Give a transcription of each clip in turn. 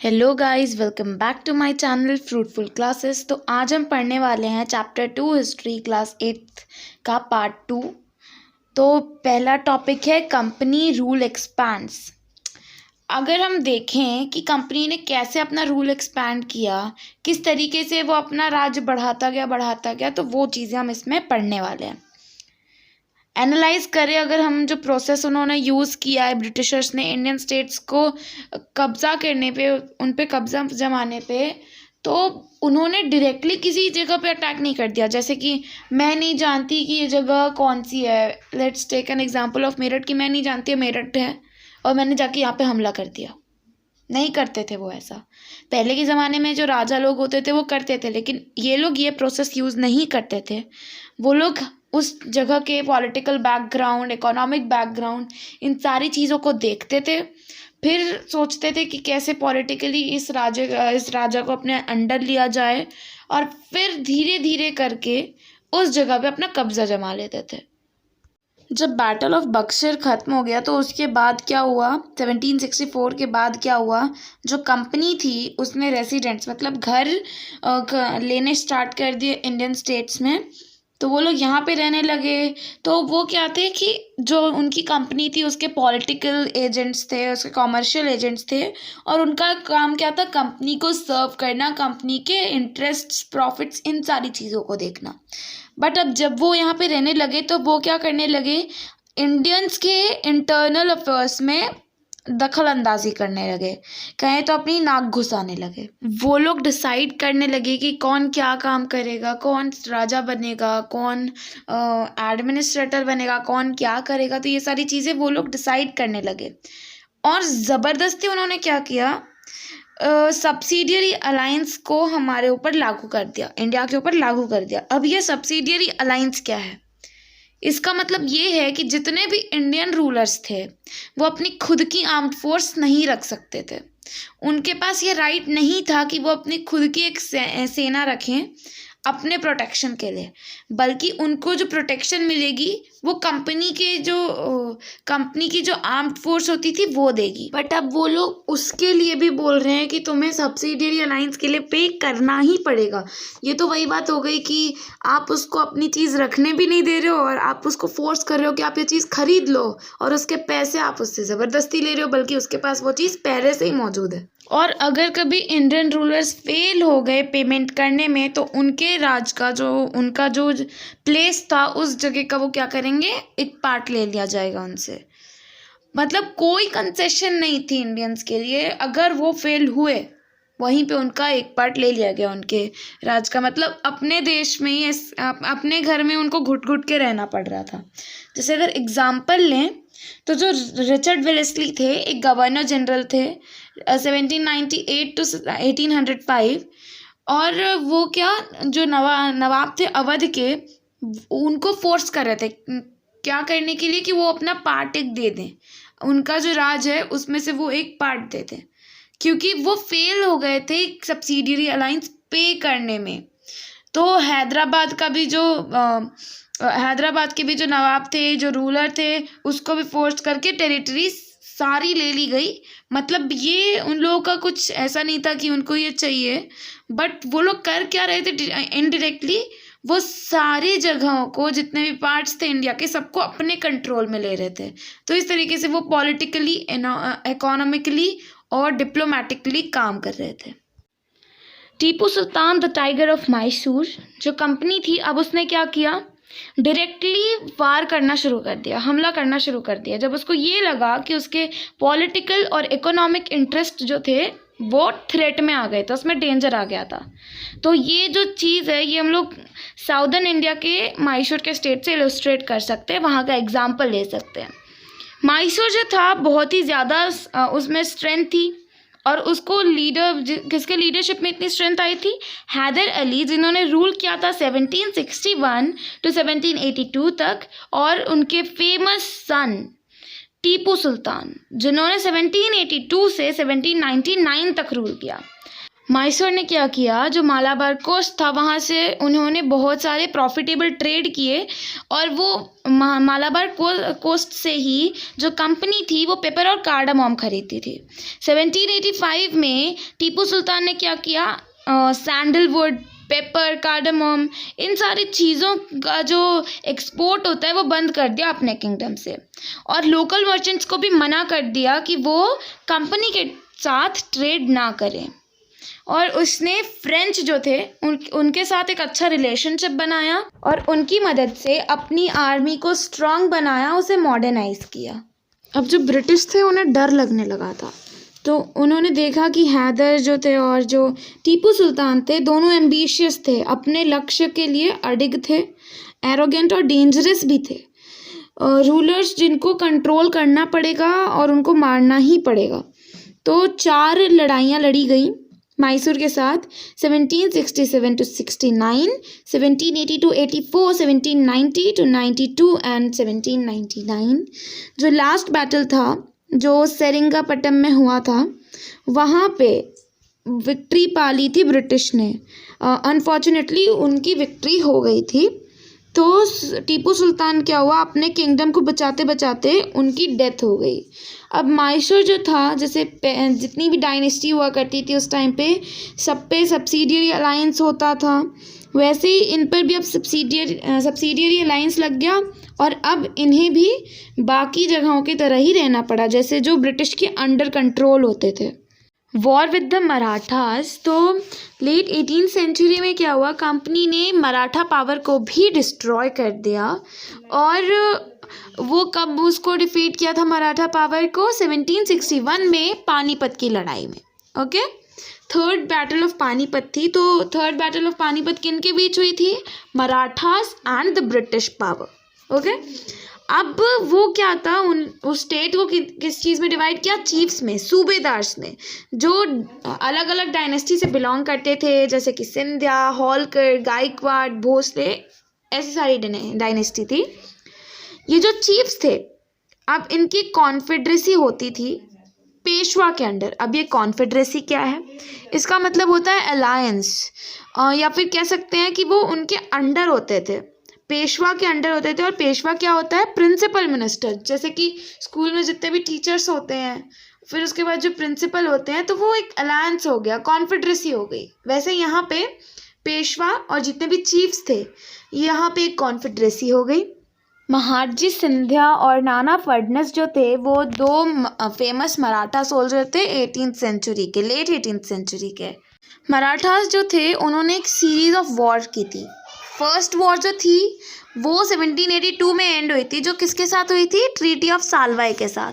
Hello guys, welcome back to my channel fruitful classes. तो आज हम पढ़ने वाले हैं चैप्टर 2 हिस्ट्री क्लास 8 का पार्ट 2। तो पहला टॉपिक है कंपनी रूल एक्सपैंड्स। अगर हम देखें कि कंपनी ने कैसे अपना रूल एक्सपैंड किया, किस तरीके से वो अपना राज्य बढ़ाता गया, तो वो चीज़ें हम इसमें पढ़ने वाले हैं। एनालाइज करें अगर हम जो प्रोसेस उन्होंने यूज़ किया है ब्रिटिशर्स ने इंडियन स्टेट्स को कब्ज़ा करने पे, उन पे कब्ज़ा जमाने पे, तो उन्होंने डायरेक्टली किसी जगह पे अटैक नहीं कर दिया। जैसे कि मैं नहीं जानती कि ये जगह कौन सी है, let's take an example of Meerut, कि मैं नहीं जानती है मेरठ है और मैंने जाके यहाँ पे हमला कर दिया। नहीं करते थे वो ऐसा। पहले के ज़माने में जो राजा लोग होते थे वो करते थे, लेकिन ये लोग ये प्रोसेस यूज़ नहीं करते थे। वो लोग उस जगह के पॉलिटिकल बैकग्राउंड, इकोनॉमिक बैकग्राउंड, इन सारी चीज़ों को देखते थे, फिर सोचते थे कि कैसे पॉलिटिकली इस राजा को अपने अंडर लिया जाए, और फिर धीरे धीरे करके उस जगह पे अपना कब्जा जमा लेते थे। जब बैटल ऑफ बक्सर ख़त्म हो गया तो उसके बाद क्या हुआ, 1764 के बाद क्या हुआ, जो कंपनी थी उसने रेसिडेंट्स मतलब घर लेने स्टार्ट कर दिए इंडियन स्टेट्स में। तो वो लोग यहाँ पे रहने लगे। तो वो क्या थे कि जो उनकी कंपनी थी उसके पॉलिटिकल एजेंट्स थे, उसके कॉमर्शियल एजेंट्स थे, और उनका काम क्या था, कंपनी को सर्व करना, कंपनी के इंटरेस्ट्स, प्रॉफिट्स, इन सारी चीज़ों को देखना। बट अब जब वो यहाँ पे रहने लगे तो वो क्या करने लगे, इंडियंस के इंटरनल अफेयर्स में दखल अंदाजी करने लगे, कहें तो अपनी नाक घुसाने लगे। वो लोग डिसाइड करने लगे कि कौन क्या काम करेगा, कौन राजा बनेगा, कौन एडमिनिस्ट्रेटर बनेगा, कौन क्या करेगा। तो ये सारी चीज़ें वो लोग डिसाइड करने लगे, और ज़बरदस्ती उन्होंने क्या किया, सब्सिडियरी अलायंस को हमारे ऊपर लागू कर दिया, इंडिया के ऊपर लागू कर दिया। अब ये सब्सिडियरी अलायंस क्या है, इसका मतलब ये है कि जितने भी इंडियन रूलर्स थे वो अपनी खुद की आर्म्ड फोर्स नहीं रख सकते थे। उनके पास ये राइट नहीं था कि वो अपनी खुद की एक सेना रखें अपने प्रोटेक्शन के लिए, बल्कि उनको जो प्रोटेक्शन मिलेगी वो कंपनी की जो आर्म्ड फोर्स होती थी वो देगी। बट अब वो लोग उसके लिए भी बोल रहे हैं कि तुम्हें सब्सिडियरी अलायंस के लिए पे करना ही पड़ेगा। ये तो वही बात हो गई कि आप उसको अपनी चीज़ रखने भी नहीं दे रहे हो, और आप उसको फोर्स कर रहे हो कि आप ये चीज़ खरीद लो, और उसके पैसे आप उससे ज़बरदस्ती ले रहे हो, बल्कि उसके पास वो चीज़ पहले से ही मौजूद है। और अगर कभी इंडियन रूलर्स फेल हो गए पेमेंट करने में, तो उनके राज का उनका जो प्लेस था उस जगह का वो क्या करेंगे, एक पार्ट ले लिया जाएगा उनसे। मतलब कोई कंसेशन नहीं थी इंडियंस के लिए। अगर वो फेल हुए वहीं पे उनका एक पार्ट ले लिया गया उनके राज का। मतलब अपने देश में ही अपने घर में उनको घुट घुट के रहना पड़ रहा था। जैसे अगर एग्जाम्पल लें तो जो रिचर्ड वेलेस्ली थे, एक गवर्नर जनरल थे 1798 टू 1805, और वो क्या, जो नवाब थे अवध के, उनको फोर्स कर रहे थे क्या करने के लिए, कि वो अपना पार्ट एक दे दें, उनका जो राज है उसमें से वो एक पार्ट दे दें, क्योंकि वो फेल हो गए थे सब्सिडियरी अलायंस पे करने में। तो हैदराबाद के भी जो नवाब थे, जो रूलर थे, उसको भी फोर्स करके टेरिटरी सारी ले ली गई। मतलब ये उन लोगों का कुछ ऐसा नहीं था कि उनको ये चाहिए, बट वो लोग कर क्या रहे थे, इनडायरेक्टली वो सारी जगहों को, जितने भी पार्ट्स थे इंडिया के, सबको अपने कंट्रोल में ले रहे थे। तो इस तरीके से वो पॉलिटिकली, इकोनॉमिकली और डिप्लोमेटिकली काम कर रहे थे। Tipu Sultan the tiger of Mysore जो कंपनी थी, अब उसने क्या किया, डायरेक्टली वार करना शुरू कर दिया, हमला करना शुरू कर दिया। जब उसको ये लगा कि उसके पॉलिटिकल और इकोनॉमिक इंटरेस्ट जो थे वो थ्रेट में आ गए थे, उसमें डेंजर आ गया था। तो ये जो चीज़ है ये हम लोग साउदर्न इंडिया के मैसूर के स्टेट से इलस्ट्रेट कर सकते हैं, वहाँ का एग्जाम्पल ले सकते हैं। मैसूर जो था बहुत ही ज़्यादा उसमें स्ट्रेंथ थी, और उसको किसके लीडरशिप में इतनी स्ट्रेंथ आई थी, हैदर अली, जिन्होंने रूल किया था 1761 टू 1782 तक, और उनके फेमस सन टीपू सुल्तान, जिन्होंने 1782 से 1799 तक रूल किया। माइसोर ने क्या किया, जो मालाबार कोस्ट था वहाँ से उन्होंने बहुत सारे प्रॉफिटेबल ट्रेड किए और वो मालाबार कोस्ट से ही जो कंपनी थी वो पेपर और कार्डामोम खरीदती थी। 1785 में टीपू सुल्तान ने क्या किया, सैंडलवुड, पेपर, कार्डामोम, इन सारी चीज़ों का जो एक्सपोर्ट होता है वो बंद कर दिया अपने किंगडम से, और लोकल मर्चेंट्स को भी मना कर दिया कि वो कंपनी के साथ ट्रेड ना करें। और उसने फ्रेंच जो थे उनके साथ एक अच्छा रिलेशनशिप बनाया और उनकी मदद से अपनी आर्मी को स्ट्रांग बनाया, उसे मॉडर्नाइज किया। अब जो ब्रिटिश थे उन्हें डर लगने लगा था, तो उन्होंने देखा कि हैदर जो थे और जो टीपू सुल्तान थे दोनों एम्बिशियस थे, अपने लक्ष्य के लिए अडिग थे, एरोगेंट और डेंजरस भी थे, रूलर्स जिनको कंट्रोल करना पड़ेगा और उनको मारना ही पड़ेगा। तो 4 लड़ाइयाँ लड़ी गई मैसूर के साथ, 1767 to 69, 1780 to 84, 1790 to 92 एंड 1799। जो लास्ट बैटल था जो सेरिंगापट्टम में हुआ था, वहाँ पे विक्ट्री पा ली थी ब्रिटिश ने। अनफॉर्चुनेटली उनकी विक्ट्री हो गई थी। तो टीपू सुल्तान क्या हुआ, अपने किंगडम को बचाते बचाते उनकी डेथ हो गई। अब मैसूर जो था, जैसे जितनी भी डायनेस्टी हुआ करती थी उस टाइम पे सब पे सब्सिडियरी अलायंस होता था, वैसे ही इन पर भी अब सब्सिडियरी अलायंस लग गया और अब इन्हें भी बाकी जगहों की तरह ही रहना पड़ा जैसे जो ब्रिटिश के अंडर कंट्रोल होते थे। वॉर विद द मराठास, तो लेट 18th सेंचुरी में क्या हुआ, कंपनी ने मराठा पावर को भी डिस्ट्रॉय कर दिया। और वो कब उसको डिफीट किया था मराठा पावर को, 1761 में पानीपत की लड़ाई में। Okay, third battle of Panipat थी। तो थर्ड बैटल ऑफ पानीपत किन के बीच हुई थी, Marathas and the British power. Okay, अब वो क्या था, उस स्टेट को किस चीज़ में डिवाइड किया, चीफ्स में, सूबेदार्स में, जो अलग अलग डायनेस्टी से बिलोंग करते थे, जैसे कि सिंधिया, होलकर, गायकवाड़, भोसले, ऐसी सारी डायनेस्टी थी। ये जो चीफ्स थे, अब इनकी कॉन्फेडरेसी होती थी पेशवा के अंडर। अब ये कॉन्फेडरेसी क्या है, इसका मतलब होता है अलायंस, या फिर कह सकते हैं कि वो उनके अंडर होते थे, पेशवा के अंडर होते थे। और पेशवा क्या होता है, प्रिंसिपल मिनिस्टर, जैसे कि स्कूल में जितने भी टीचर्स होते हैं, फिर उसके बाद जो प्रिंसिपल होते हैं, तो वो एक अलायंस हो गया, कॉन्फेडरेसी हो गई। वैसे यहाँ पे पेशवा और जितने भी चीफ्स थे, यहाँ पे एक कॉन्फेडरेसी हो गई। महादजी सिंधिया और नाना फडणवीस जो थे वो 2 फेमस मराठा सोल्जर थे 18th सेंचुरी के, लेट 18th सेंचुरी के। मराठास जो थे उन्होंने एक सीरीज ऑफ वॉर की थी। फर्स्ट वॉर जो थी वो 1782 में एंड हुई थी, जो किसके साथ हुई थी, ट्रीटी ऑफ सालवाई के साथ।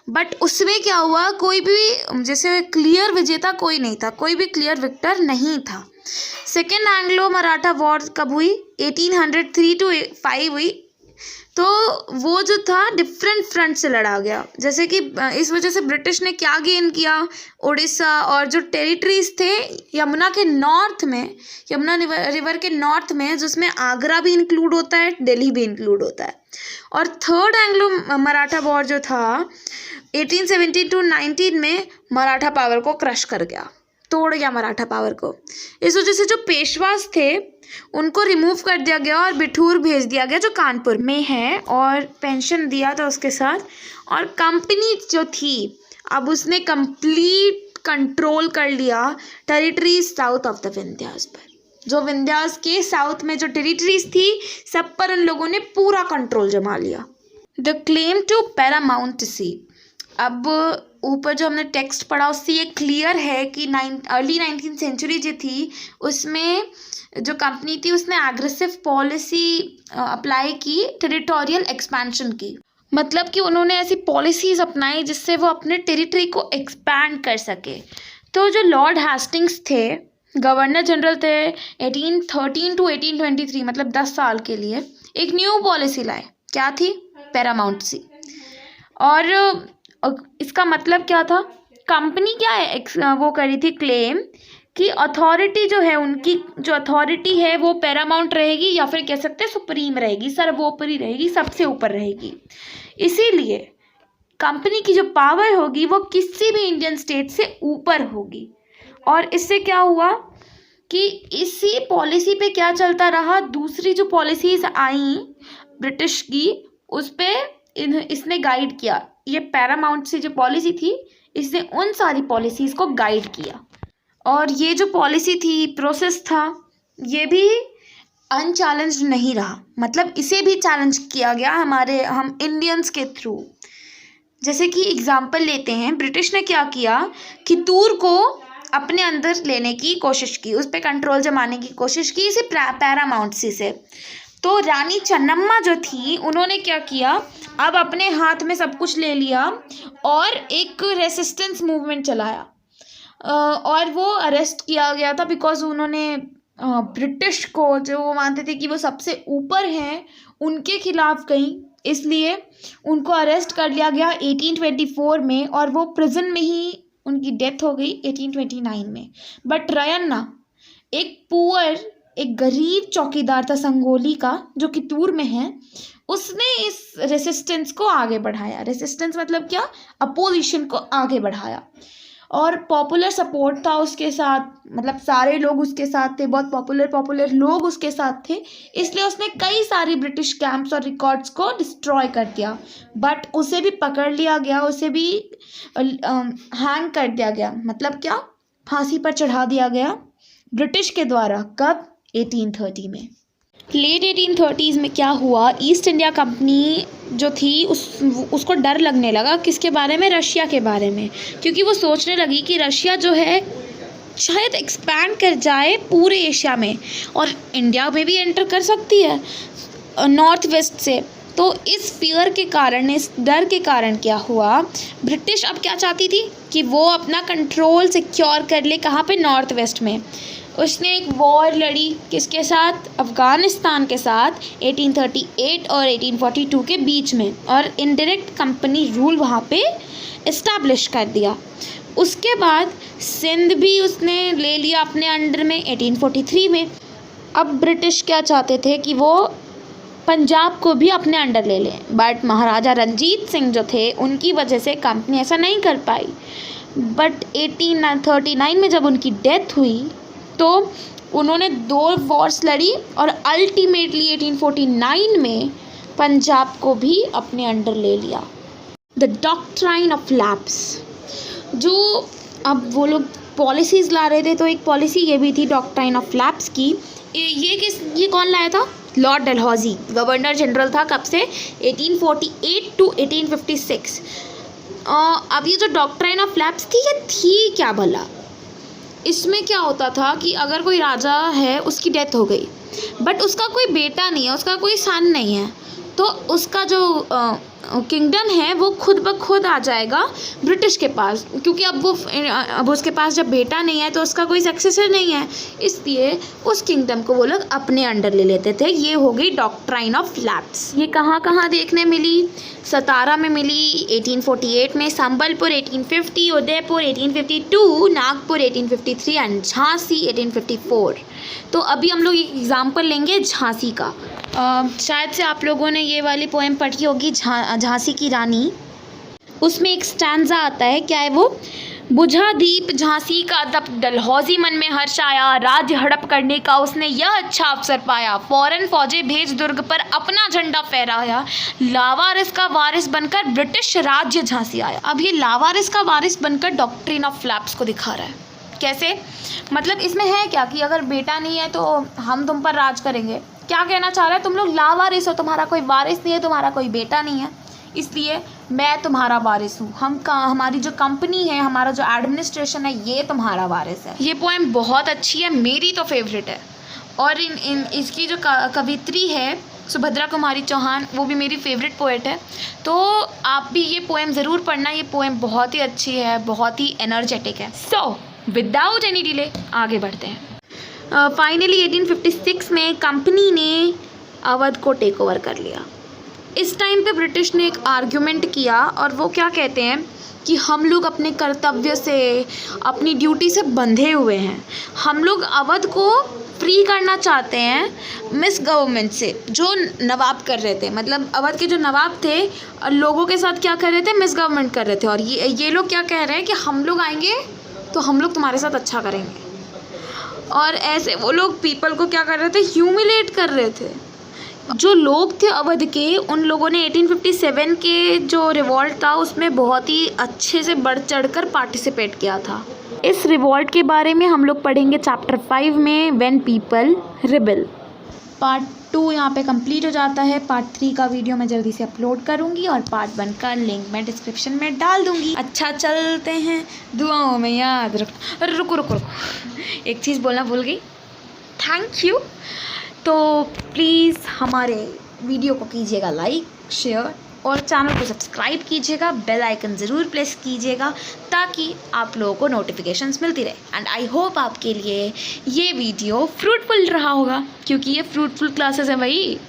बट उसमें क्या हुआ, कोई भी जैसे क्लियर विजेता कोई नहीं था, कोई भी क्लियर विक्टर नहीं था। सेकेंड एंग्लो मराठा वॉर कब हुई, 1803 to 5 हुई। तो वो जो था डिफरेंट फ्रंट से लड़ा गया, जैसे कि इस वजह से ब्रिटिश ने क्या गेन किया, उड़ीसा और जो टेरिटरीज थे यमुना के नॉर्थ में, यमुना रिवर के नॉर्थ में, जिसमें आगरा भी इंक्लूड होता है, दिल्ली भी इंक्लूड होता है। और थर्ड एंग्लो मराठा वॉर जो था 1817 to 19 में मराठा पावर को क्रश कर गया, तोड़ गया मराठा पावर को। इस वजह से जो पेशवास थे उनको रिमूव कर दिया गया और बिठूर भेज दिया गया जो कानपुर में है, और पेंशन दिया था उसके साथ। और कंपनी जो थी अब उसने कंप्लीट कंट्रोल कर लिया territories south of the Vindhyas पर। जो विंध्यास के साउथ में जो टेरिटरीज थी सब पर उन लोगों ने पूरा कंट्रोल जमा लिया। द क्लेम टू पैरामाउंटेसी, अब ऊपर जो हमने टेक्स्ट पढ़ा उससे ये क्लियर है कि अर्ली 19th सेंचुरी जो थी उसमें जो कंपनी थी उसने एग्रेसिव पॉलिसी अप्लाई की, टेरिटोरियल एक्सपेंशन की। मतलब कि उन्होंने ऐसी पॉलिसीज़ अपनाई जिससे वो अपने टेरिटरी को एक्सपैंड कर सके। तो जो लॉर्ड हेस्टिंग्स थे, गवर्नर जनरल थे 1813 to 1823, मतलब 10 साल के लिए एक न्यू पॉलिसी लाए। क्या थी, पैरामाउंटेसी। और इसका मतलब क्या था, कंपनी क्या है वो करी थी क्लेम कि अथॉरिटी जो है, उनकी जो अथॉरिटी है वो पैरामाउंट रहेगी, या फिर कह सकते हैं सुप्रीम रहेगी, सर्वोपरि रहेगी, सबसे ऊपर रहेगी। इसीलिए कंपनी की जो पावर होगी वो किसी भी इंडियन स्टेट से ऊपर होगी। और इससे क्या हुआ कि इसी पॉलिसी पे क्या चलता रहा, दूसरी जो पॉलिसीज आई ब्रिटिश की उस पे इसने गाइड किया। ये पैरामाउंट से जो पॉलिसी थी इसने उन सारी पॉलिसीज को गाइड किया। और ये जो पॉलिसी थी, प्रोसेस था, ये भी अनचैलेंज्ड नहीं रहा, मतलब इसे भी चैलेंज किया गया हम इंडियंस के थ्रू। जैसे कि एग्जाम्पल लेते हैं, ब्रिटिश ने क्या किया कि तूर को अपने अंदर लेने की कोशिश की, उस पर कंट्रोल जमाने की कोशिश की इसे पैरामाउंट से। तो रानी चन्नम्मा जो थी उन्होंने क्या किया, अब अपने हाथ में सब कुछ ले लिया और एक रेसिस्टेंस मूवमेंट चलाया। और वो अरेस्ट किया गया था बिकॉज उन्होंने ब्रिटिश को, जो वो मानते थे कि वो सबसे ऊपर हैं, उनके खिलाफ गई, इसलिए उनको अरेस्ट कर लिया गया 1824 में और वो प्रिजन में ही उनकी डेथ हो गई 1829 में। बट रयन्ना एक गरीब चौकीदार था संगोली का, जो कितूर में है, उसने इस रेसिस्टेंस को आगे बढ़ाया। रेसिस्टेंस मतलब क्या, अपोजिशन को आगे बढ़ाया और पॉपुलर सपोर्ट था उसके साथ, मतलब सारे लोग उसके साथ थे, बहुत पॉपुलर लोग उसके साथ थे, इसलिए उसने कई सारी ब्रिटिश कैंप्स और रिकॉर्ड्स को डिस्ट्रॉय कर दिया। बट उसे भी पकड़ लिया गया, उसे भी हैंग कर दिया गया, मतलब क्या, फांसी पर चढ़ा दिया गया ब्रिटिश के द्वारा। कब? 1830 में। लेट 1830s में क्या हुआ, ईस्ट इंडिया कंपनी जो थी उसको डर लगने लगा, किसके बारे में, रशिया के बारे में, क्योंकि वो सोचने लगी कि रशिया जो है शायद एक्सपैंड कर जाए पूरे एशिया में और इंडिया में भी एंटर कर सकती है नॉर्थ वेस्ट से। तो इस फियर के कारण, इस डर के कारण क्या हुआ, ब्रिटिश अब क्या चाहती थी कि वो अपना कंट्रोल सिक्योर कर ले, कहाँ पे, नॉर्थ वेस्ट में। उसने एक वॉर लड़ी, किसके साथ, अफ़गानिस्तान के साथ 1838 और 1842 के बीच में, और इनडायरेक्ट कंपनी रूल वहाँ पे इस्टेब्लिश कर दिया। उसके बाद सिंध भी उसने ले लिया अपने अंडर में 1843 में। अब ब्रिटिश क्या चाहते थे कि वो पंजाब को भी अपने अंडर ले लें, बट महाराजा रंजीत सिंह जो थे उनकी वजह से कंपनी ऐसा नहीं कर पाई। बट 1839 में जब उनकी डेथ हुई तो उन्होंने 2 वॉर्स लड़ी और अल्टीमेटली 1849 में पंजाब को भी अपने अंडर ले लिया। द डॉक्ट्राइन ऑफ लैप्स, जो अब वो लोग पॉलिसीज़ ला रहे थे, तो एक पॉलिसी ये भी थी डॉक्ट्राइन ऑफ लैप्स की। ये कौन लाया था, लॉर्ड डलहौजी, गवर्नर जनरल था, कब से, 1848 टू 1856। अब ये जो डॉक्ट्राइन ऑफ लैप्स थी, ये थी क्या भला, इसमें क्या होता था कि अगर कोई राजा है, उसकी डेथ हो गई, बट उसका कोई बेटा नहीं है, उसका कोई सन नहीं है, तो उसका जो किंगडम है वो खुद ब खुद आ जाएगा ब्रिटिश के पास, क्योंकि अब उसके पास जब बेटा नहीं है तो उसका कोई सक्सेसर नहीं है, इसलिए उस किंगडम को वो लोग अपने अंडर ले लेते थे। ये हो गई डॉक्ट्राइन ऑफ लैप्स। ये कहाँ कहाँ देखने मिली, सतारा में मिली 1848 में, संबलपुर 1850, उदयपुर 1852, नागपुर 1853 एंड झांसी 1854। तो अभी हम लोग एक एग्जाम्पल लेंगे झांसी का। शायद से आप लोगों ने ये वाली पोएम पढ़ी होगी, झांसी की रानी। उसमें एक स्टैंजा आता है, क्या है वो, बुझा दीप झांसी का दप, डलहौजी मन में हर्ष आया, राज्य हड़प करने का उसने यह अच्छा अवसर पाया, फौरन फौजें भेज दुर्ग पर अपना झंडा फहराया, लावारिस का वारिस बनकर ब्रिटिश राज्य झांसी आया। अब ये लावारिस का वारिस बनकर डॉक्ट्रिन ऑफ लैप्स को दिखा रहा है। कैसे, मतलब इसमें है क्या कि अगर बेटा नहीं है तो हम तुम पर राज करेंगे। क्या कहना चाह रहा है, तुम लोग लावारिस हो, तुम्हारा कोई वारिस नहीं है, तुम्हारा कोई बेटा नहीं है, इसलिए मैं तुम्हारा वारिस हूँ। हमारी जो कंपनी है, हमारा जो एडमिनिस्ट्रेशन है, ये तुम्हारा वारिस है। ये पोएम बहुत अच्छी है, मेरी तो फेवरेट है। और इसकी जो कवित्री है सुभद्रा कुमारी चौहान, वो भी मेरी फेवरेट पोएट है। तो आप भी ये पोएम ज़रूर पढ़ना, ये पोएम बहुत ही अच्छी है, बहुत ही एनर्जेटिक है। सो विदाउट एनी डिले आगे बढ़ते हैं। फाइनली 1856 में कंपनी ने अवध को टेक ओवर कर लिया। इस टाइम पे ब्रिटिश ने एक आर्ग्यूमेंट किया, और वो क्या कहते हैं कि हम लोग अपने कर्तव्य से, अपनी ड्यूटी से बंधे हुए हैं, हम लोग अवध को फ्री करना चाहते हैं मिस गवर्नमेंट से, जो नवाब कर रहे थे। मतलब अवध के जो नवाब थे लोगों के साथ क्या कर रहे थे, मिस गवर्नमेंट कर रहे थे। और ये लोग क्या कह रहे हैं कि हम लोग आएंगे तो हम लोग तुम्हारे साथ अच्छा करेंगे। और ऐसे वो लोग पीपल को क्या कर रहे थे, ह्यूमिलेट कर रहे थे। जो लोग थे अवध के, उन लोगों ने 1857 के जो रिवॉल्ट था उसमें बहुत ही अच्छे से बढ़ चढ़कर पार्टिसिपेट किया था। इस रिवॉल्ट के बारे में हम लोग पढ़ेंगे चैप्टर 5 में, व्हेन पीपल रिबेल। पार्ट 2 यहाँ पे कंप्लीट हो जाता है। पार्ट 3 का वीडियो मैं जल्दी से अपलोड करूँगी और पार्ट 1 का लिंक मैं डिस्क्रिप्शन में डाल दूँगी। अच्छा चलते हैं, दुआओं में याद रखो। अरे रुको रुको रुको, एक चीज़ बोलना भूल गई, थैंक यू। तो प्लीज़ हमारे वीडियो को कीजिएगा लाइक, शेयर और चैनल को सब्सक्राइब कीजिएगा, बेल आइकन ज़रूर प्रेस कीजिएगा ताकि आप लोगों को नोटिफिकेशंस मिलती रहे। एंड आई होप आपके लिए ये वीडियो फ्रूटफुल रहा होगा, क्योंकि ये फ्रूटफुल क्लासेस हैं भाई।